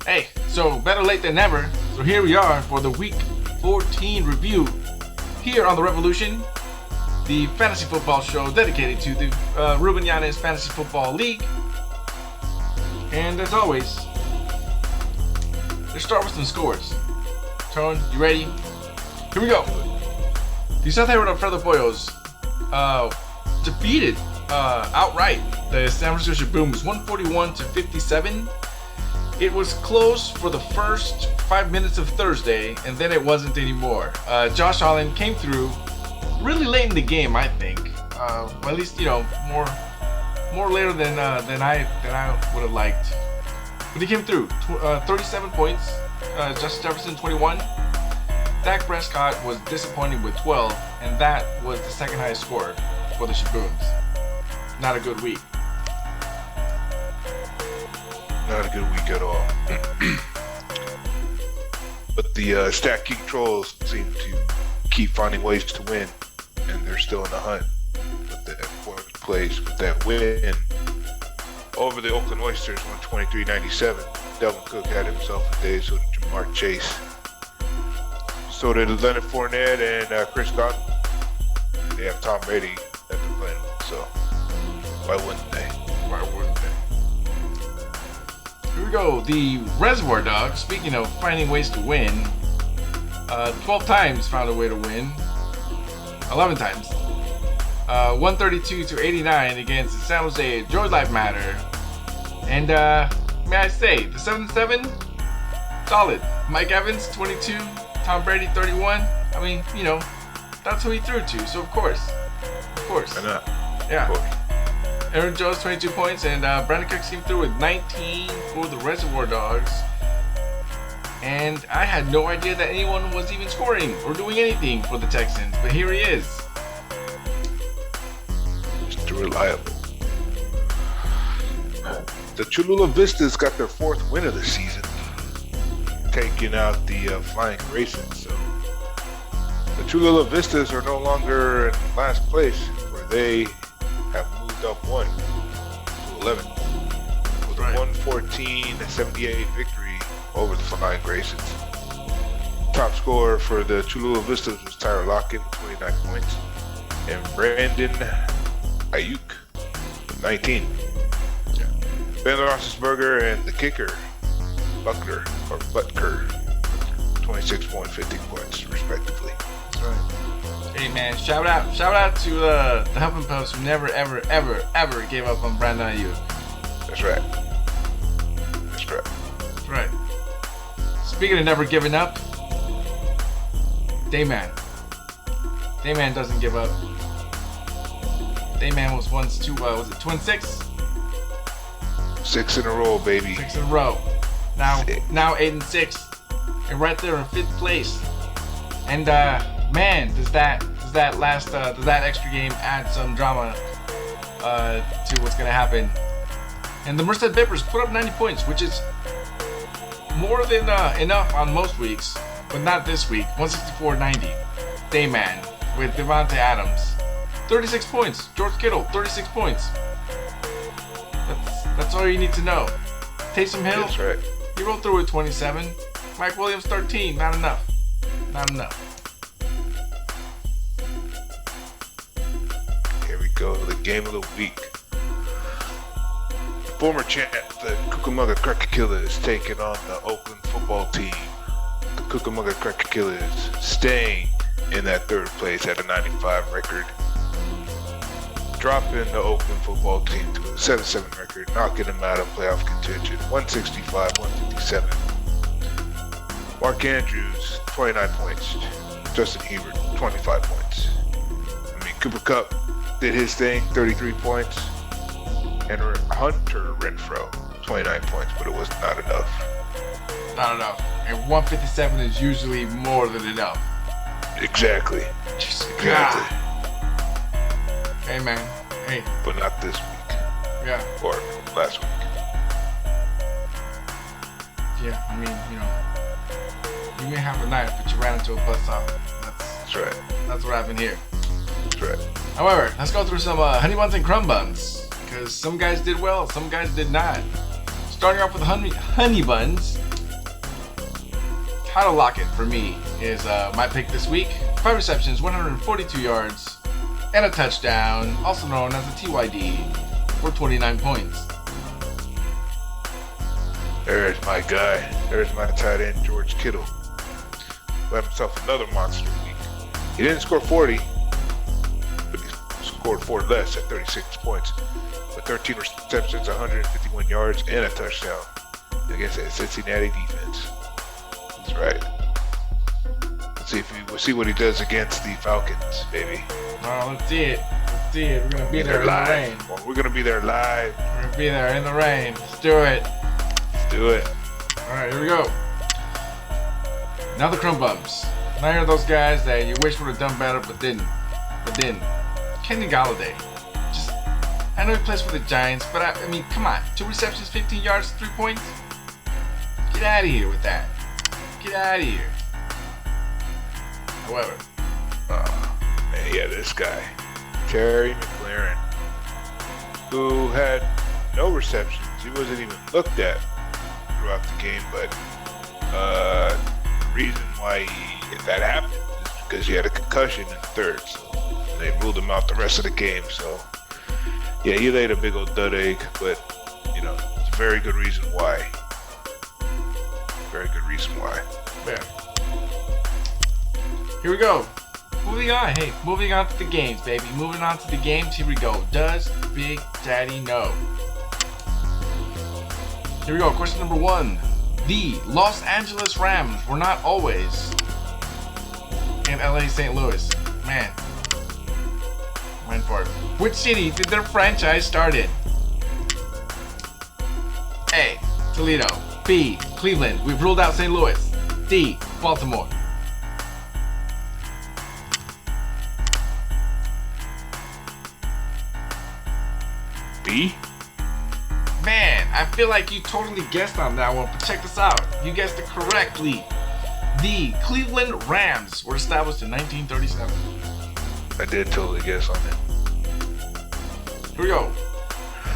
Hey, so better late than never. So here we are for the Week 14 review here on The Revolution, the fantasy football show dedicated to the Ruben Yanez Fantasy Football League. And as always, let's start with some scores. Tone, you ready? Here we go. The Santa Fe Alfredo Pollos defeated outright the San Francisco Booms 141-57. It was close for the first 5 minutes of Thursday, and then it wasn't anymore. Josh Allen came through really late in the game, I think. Well, at least more later than I would have liked. But he came through. 37 points. Justin Jefferson 21. Dak Prescott was disappointing with 12, and that was the second highest score for the Shabooms. Not a good week. Not a good week at all. But the Stat Geek Trolls seem to keep finding ways to win, and they're still in the hunt with that fourth place with that win over the Oakland Oysters 123-97. Delvin Cook had himself a day, so did Jamar Chase. So did Leonard Fournette and Chris Godwin. They have Tom Brady that they're playing with, so why wouldn't they? Why wouldn't they? Here we go. The Reservoir Dogs, speaking of finding ways to win, 12 times found a way to win. 11 times. 132-89 against the San Jose Joy Life Matter. And may I say, the 7-7, solid. Mike Evans, 22. Tom Brady, 31. I mean, that's who he threw to, so of course. Why not? Yeah. Of course. Aaron Jones, 22 points, and Brandon Cooks came through with 19 for the Reservoir Dogs. And I had no idea that anyone was even scoring or doing anything for the Texans, but here he is. Mr. Reliable. The Cholula Vistas got their fourth win of the season, taking out the Flying Graysons. So the Cholula Vistas are no longer in last place, where they have moved up 1 to 11 with a 114-78 victory over the Flying Graysons. Top scorer for the Cholula Vistas was Tyler Lockett with 29 points and Brandon Ayuk with 19. Ben Roethlisberger and the kicker Butker 26.50 points respectively. That's right. Hey man, shout out to the Huffing Puffs who never ever gave up on Brandon Ayuk. That's right. That's right. Speaking of never giving up, Dayman doesn't give up. Dayman was once two. Was it Twin Six? 6 in a row, baby. 6 in a row. Now 8-6, and right there in 5th place. And man, does that extra game add some drama to what's gonna happen? And the Merced Vipers put up 90 points, which is more than enough on most weeks, but not this week. 164-90. Dayman with Devontae Adams, 36 points. George Kittle, 36 points. That's all you need to know. Taysom Hill, That's right. he rolled through with 27. Mike Williams, 13. Not enough. Here we go, the game of the week. Former champ, the Cucamonga Cracker Killers, taking on the Oakland football team. The Cucamonga Cracker Killers staying in that 3rd place at a 95 record. Dropping the Oakland football team to a 7-7 record, knocking them out of playoff contention, 165-157. Mark Andrews, 29 points. Justin Herbert, 25 points. Cooper Kupp did his thing, 33 points. And Hunter Renfrow, 29 points, but it was not enough. Not enough. And 157 is usually more than enough. Exactly. God. Hey man. Hey. But not this week. Yeah. Or last week. Yeah, I mean, you may have a knife, but you ran into a buzzsaw. That's right. That's what happened here. That's right. However, let's go through some honey buns and crumb buns. because some guys did well, some guys did not. Starting off with honey buns. Tyler Lockett for me is my pick this week. 5 receptions, 142 yards, and a touchdown, also known as a TYD, for 29 points. There's my guy. There's my tight end, George Kittle. Who had himself another monster week. He didn't score 40, but he scored 4 less at 36 points. With 13 receptions, 151 yards, and a touchdown against that Cincinnati defense. That's right. We'll see what he does against the Falcons, baby. Let's see it. Let's see it. We're gonna be there in the rain. We're gonna be there live. We're gonna be there in the rain. Let's do it. Let's do it. All right, here we go. Now the crumb bumps. Now you're those guys that you wish would have done better, but didn't. Kenny Galladay. I know he plays for the Giants, but I mean, come on. 2 receptions, 15 yards, 3 points. Get out of here with that. Get out of here. However, yeah, this guy, Terry McLaurin, who had no receptions. He wasn't even looked at throughout the game, but the reason why that happened is because he had a concussion in the third, so they ruled him out the rest of the game. So yeah, he laid a big old dud egg, but it's a very good reason why. Very good reason why. Yeah. Here we go. Moving on to the games, baby. Moving on to the games. Here we go. Does Big Daddy know? Here we go. Question number 1. The Los Angeles Rams were not always in LA St. Louis. Man for it. Which city did their franchise start in? A. Toledo. B. Cleveland. We've ruled out St. Louis. D. Baltimore. B? Man, I feel like you totally guessed on that one, but check this out. You guessed it correctly. The Cleveland Rams were established in 1937. I did totally guess on it. Here we go.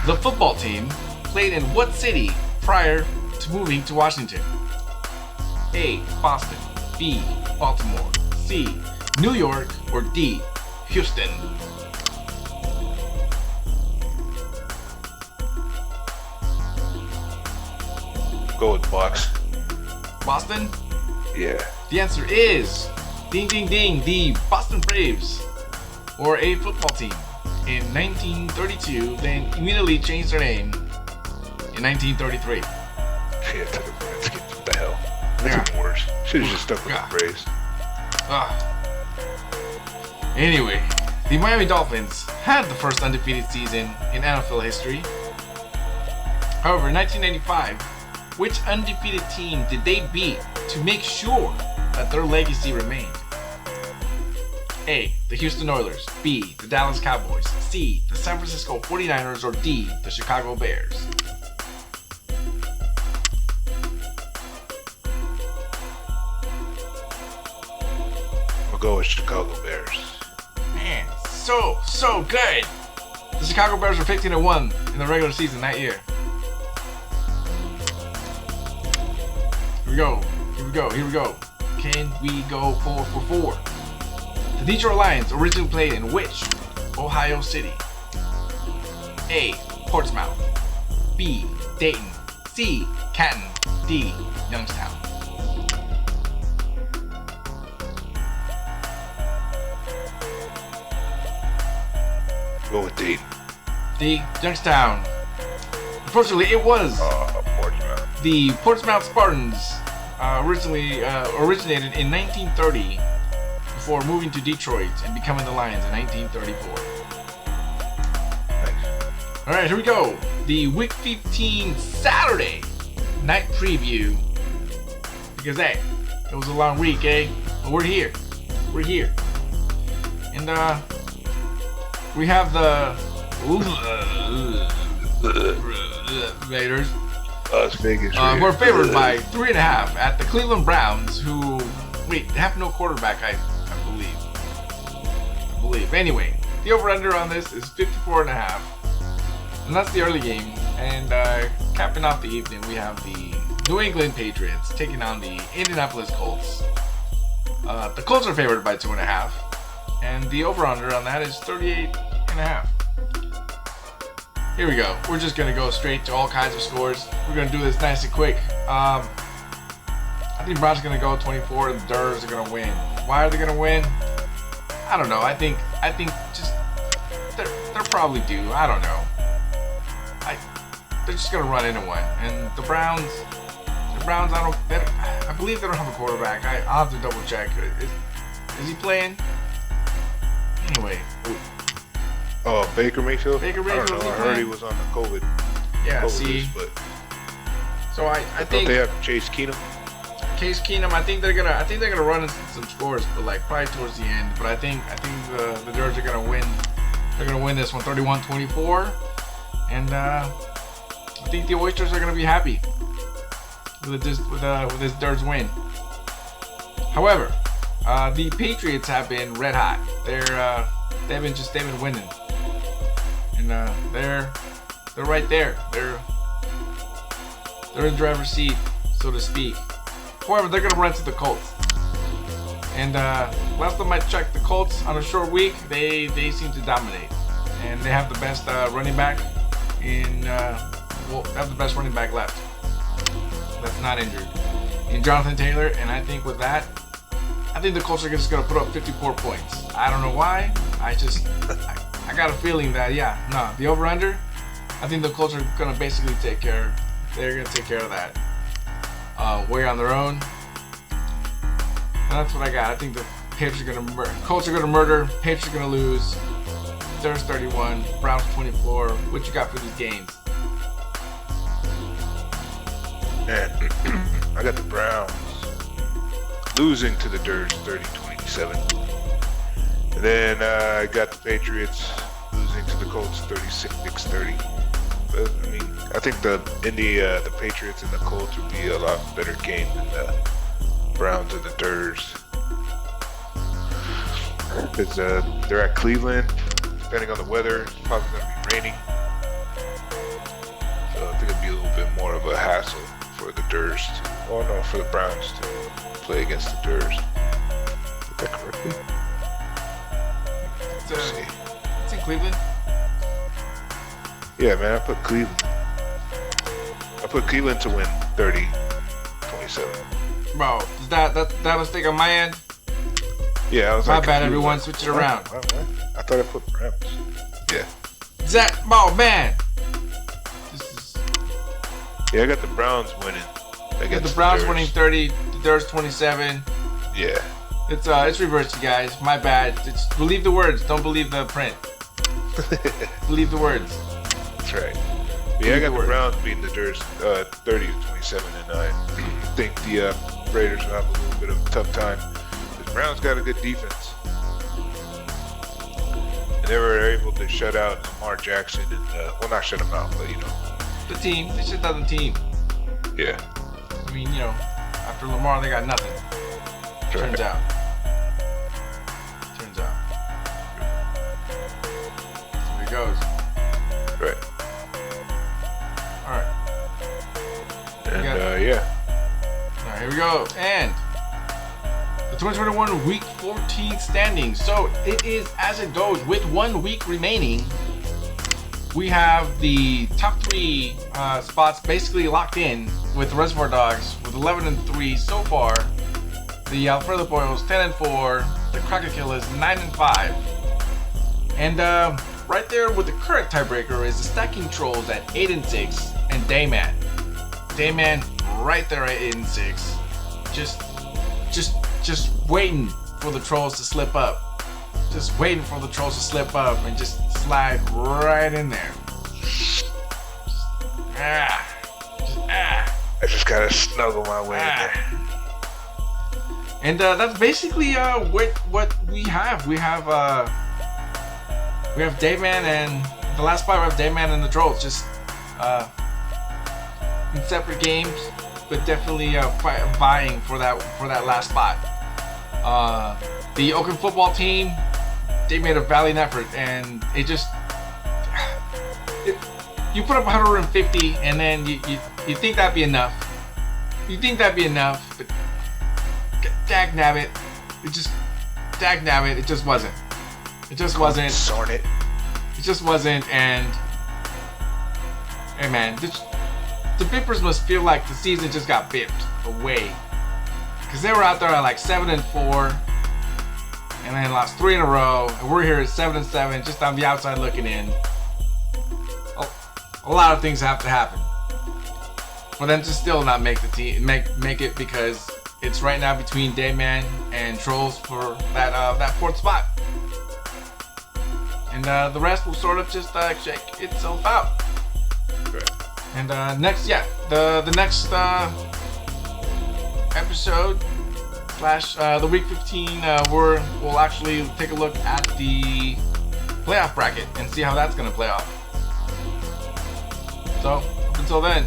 The football team played in what city prior to moving to Washington? A. Boston. B. Baltimore. C. New York. Or D. Houston. Go with Bucks. Boston? Yeah. The answer is ding ding ding, the Boston Braves were a football team in 1932. They immediately changed their name in 1933. Shit, took the Redskins. What the hell? That's even worse. Should have just stuck with the Braves. Anyway, the Miami Dolphins had the first undefeated season in NFL history. However, in 1995, which undefeated team did they beat to make sure that their legacy remained? A. The Houston Oilers. B. The Dallas Cowboys. C. The San Francisco 49ers. Or D. The Chicago Bears. We'll go with Chicago Bears. Man, so good. The Chicago Bears were 15-1 in the regular season that year. Here we go. Can we go 4 for 4? The Detroit Lions originally played in which Ohio city? A. Portsmouth. B. Dayton. C. Canton. D. Youngstown. Go with Dayton. D. Youngstown. Unfortunately, it was Portsmouth. The Portsmouth Spartans originated in 1930 before moving to Detroit and becoming the Lions in 1934. Thanks. Alright, here we go. The Week 15 Saturday night preview. Because, hey, it was a long week, eh? But we're here. And, we have the Raiders. Las Vegas Raiders. We're favored by 3.5 at the Cleveland Browns, who, wait, they have no quarterback, I believe. Anyway, the over-under on this is 54.5. And that's the early game. And capping off the evening, we have the New England Patriots taking on the Indianapolis Colts. The Colts are favored by 2.5, and the over/under on that is 38.5. Here we go. We're just gonna go straight to all kinds of scores. We're gonna do this nice and quick. I think Browns are gonna go 24, and the Durs are gonna win. Why are they gonna win? I don't know. I think just they're probably due. I don't know. They're just gonna run into one, and the Browns. I believe they don't have a quarterback. I'll have to double check. Is he playing? Anyway. Oh, Baker Mayfield? Baker Mayfield. I don't know. I heard he was on the COVID. Yeah, COVID see. list, but So I think don't they have Chase Keenum? Case Keenum. I think they're gonna run some scores, but like probably towards the end. But I think the Durs are gonna win. They're gonna win this one, 31-24, and I think the Oysters are gonna be happy with this Durs win. However, the Patriots have been red hot. They've been winning, and they're right there. They're in the driver's seat, so to speak. However, they're gonna run to the Colts. And last time I checked, the Colts on a short week, they seem to dominate, and they have the best running back they have the best running back left that's not injured in Jonathan Taylor. And I think with that, I think the Colts are just gonna put up 54 points. I don't know why. I got a feeling that the over/under. I think the Colts are gonna basically take care. They're gonna take care of that way on their own. And that's what I got. I think the Patriots are gonna Colts are gonna murder. Patriots are gonna lose. Durs 31, Browns 24. What you got for these games? Man, I got the Browns losing to the Durs 30-27. And then I got the Patriots losing to the Colts 36-30. But, I mean, I think the Patriots and the Colts would be a lot better game than the Browns and the Durs. Because they're at Cleveland. Depending on the weather, it's probably going to be raining. So I think it'd be a little bit more of a hassle for the for the Browns to play against the Durs. Is that correctly? It's in Cleveland. Yeah, man, I put Cleveland to win 30-27. Bro, is that a mistake on my end? Yeah, I was My like, bad, everyone. Switch it around. What? I thought I put Browns. Yeah. Man. Yeah, I got the Browns winning. The Browns winning 30, the Durs 27. Yeah. It's reversed, you guys. My bad. Believe the words. Don't believe the print. Believe the words. That's right. Yeah, I got the Browns beating the Durs 30-27, and I think the Raiders will have a little bit of a tough time. The Browns got a good defense. And they were able to shut out Lamar Jackson and not shut him out, but the team. They shut down the team. Yeah. I mean, after Lamar, they got nothing. Turns out. So it goes. Right. All right. And All right, here we go. And the 2021 Week 14 standings. So it is as it goes with 1 week remaining. We have the top 3 spots basically locked in with the Reservoir Dogs with 11-3 so far. The Alfredo Boyles 10-4. The Crockett Killers 9-5. And right there with the current tiebreaker is the Stacking Trolls at 8-6 and Dayman. Dayman right there at 8-6. Just waiting for the Trolls to slip up. Just waiting for the Trolls to slip up and just slide right in there. I just gotta snuggle my way in there. And that's basically what we have. We have Dayman and the last spot. We have Dayman and the Trolls, just in separate games, but definitely vying for that last spot. The Oakland football team, they made a valiant effort, and you put up 150, and then you think that'd be enough. You think that'd be enough, but dag nabbit, it just wasn't. It just wasn't. Darn it. It just wasn't, and hey man, the Bippers must feel like the season just got bipped away, because they were out there at like 7-4, and then lost 3 in a row, and we're here at 7-7, just on the outside looking in. A lot of things have to happen for them to still not make the team, make it, because it's right now between Dayman and Trolls for that fourth spot, and the rest will sort of just shake itself out. Correct. And next, the next episode / the week 15, we'll actually take a look at the playoff bracket and see how that's gonna play off. So, up until then,